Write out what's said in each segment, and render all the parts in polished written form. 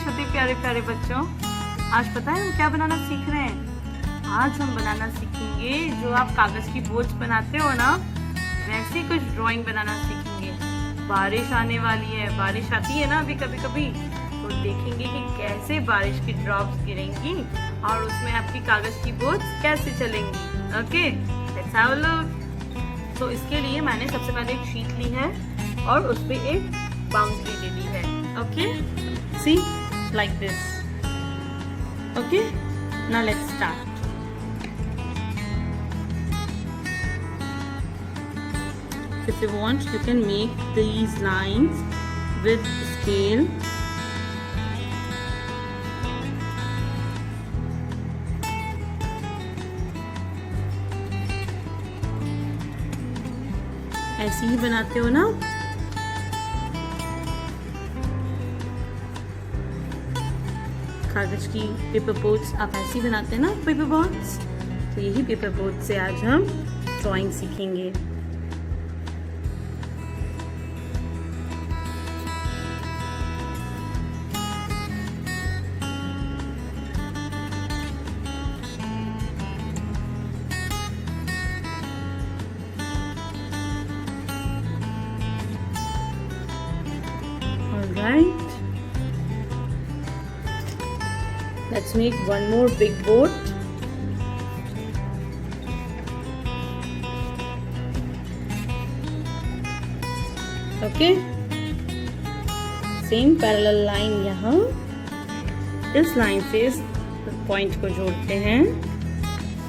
छोटे प्यारे प्यारे बच्चों, आज पता है हम क्या बनाना सीख रहे हैं? आज हम बनाना सीखेंगे जो आप कागज की बोझ बनाते हो ना, वैसे कुछ ड्राइंग बनाना सीखेंगे। बारिश आने वाली है, बारिश आती है ना अभी कभी कभी, तो देखेंगे कि कैसे बारिश की ड्रॉप्स गिरेंगी और उसमें आपकी कागज की बोझ कैसे चलेंगी। Okay, let's have a look. तो इसके लिए मैंने सबसे पहले एक शीट ली है और उस पे एक बाउंड्री ले ली है। Okay, see like this. Okay, now let's start. If you want, you can make these lines with scale. ऐसे ही बनाते हो ना? कागज की पेपर बोट्स आप ऐसे ही बनाते हैं ना, पेपर बोट्स। तो यही पेपर बोट से आज हम ड्राइंग सीखेंगे। Right, let's make one more big boat. Okay, same parallel line यहाँ इस लाइन से इस पॉइंट को जोड़ते हैं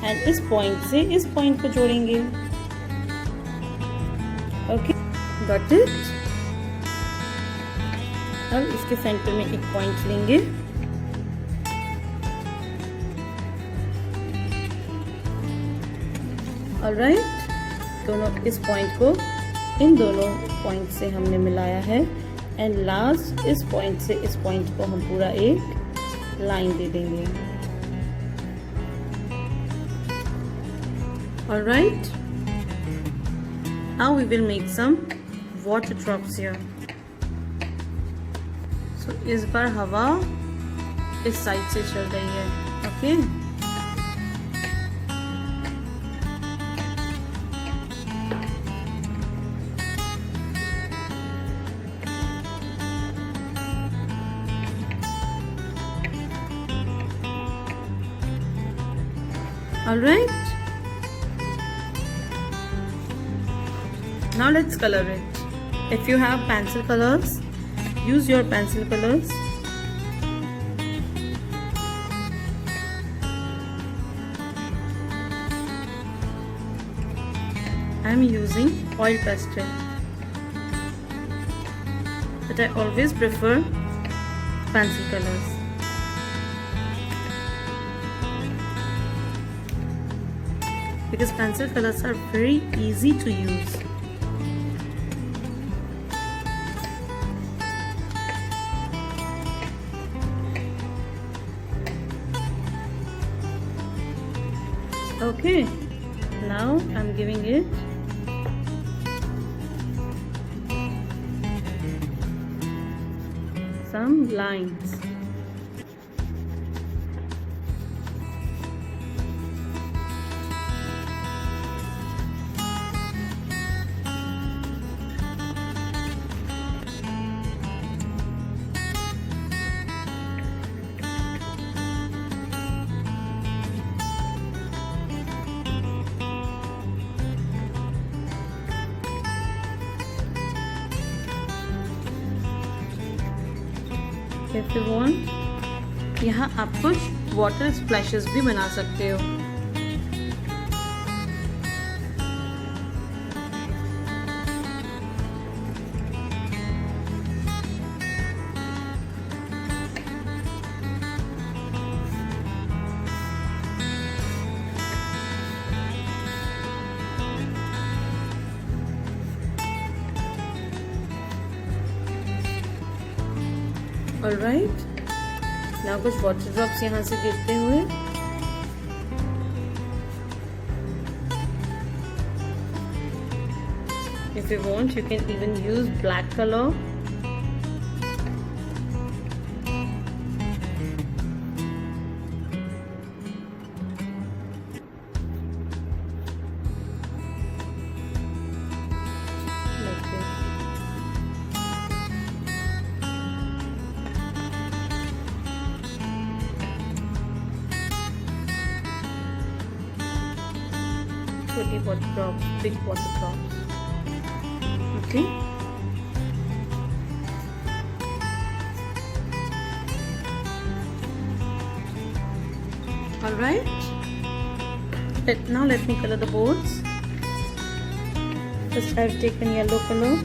एंड इस पॉइंट से इस पॉइंट को जोड़ेंगे। Okay, got it. अब इसके सेंटर में एक पॉइंट लेंगे ऑलराइट। दोनों इस पॉइंट को इन दोनों पॉइंट से हमने मिलाया है एंड लास्ट इस पॉइंट से इस पॉइंट को हम पूरा एक लाइन दे देंगे। Alright, now we will make some water drops here. तो इस बार हवा इस साइड से चल रही है। Okay, alright, now let's color it. If you have pencil colors, use your pencil colors. I am using oil pastel, but I always prefer pencil colors. Because pencil colors are very easy to use. Okay, now I'm giving it some lines. If you want, यहाँ आप कुछ water splashes भी बना सकते हो। Alright, now कुछ water drops यहाँ से गिरते हुए if you want you can even use black color only water drops, big water drops. Okay. All right. Now let me color the boards. First I've taken yellow color.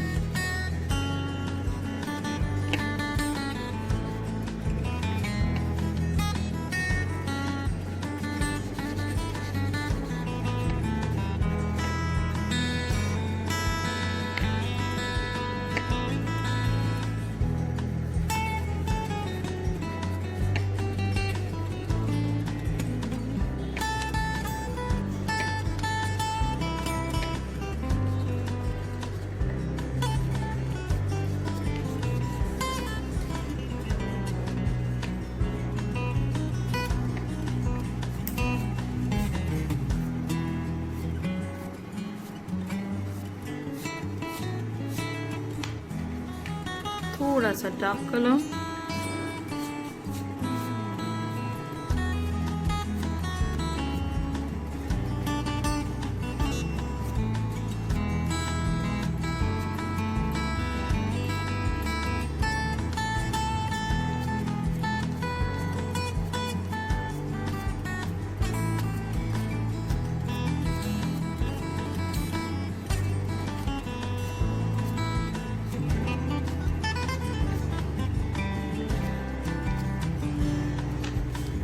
थोड़ा सा dark colour.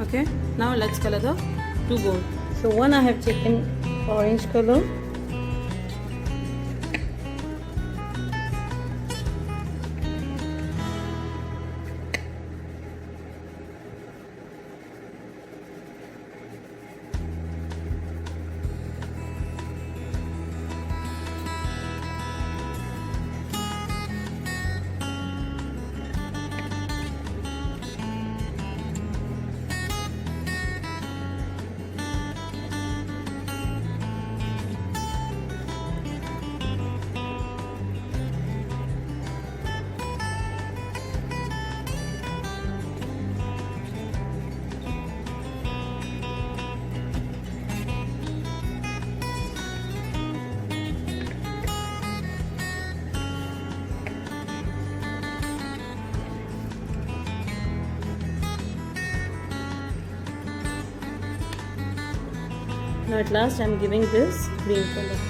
Okay, now let's color the two boards. So one I have taken orange color. Now at last I am giving this green color.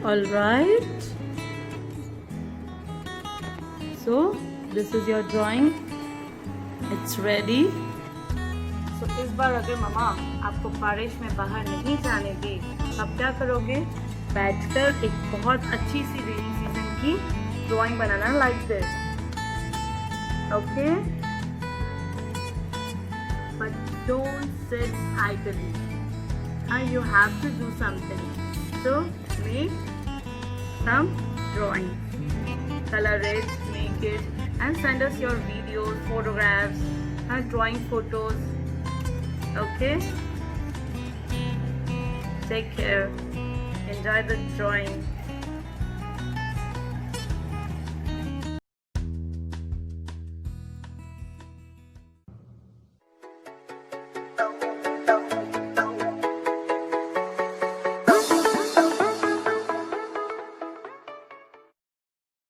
All right, so this is your drawing, it's ready. So इस बार अगर मम्मा आपको बारिश में बाहर नहीं जाने दे तब क्या करोगे? बैठकर एक बहुत अच्छी सी रेनी सीजन की drawing banana, like this. Okay, but don't sit idly. You have to do something. So make some drawing, color it, make it, and send us your videos, photographs, and drawing photos. Okay, take care, enjoy the drawing.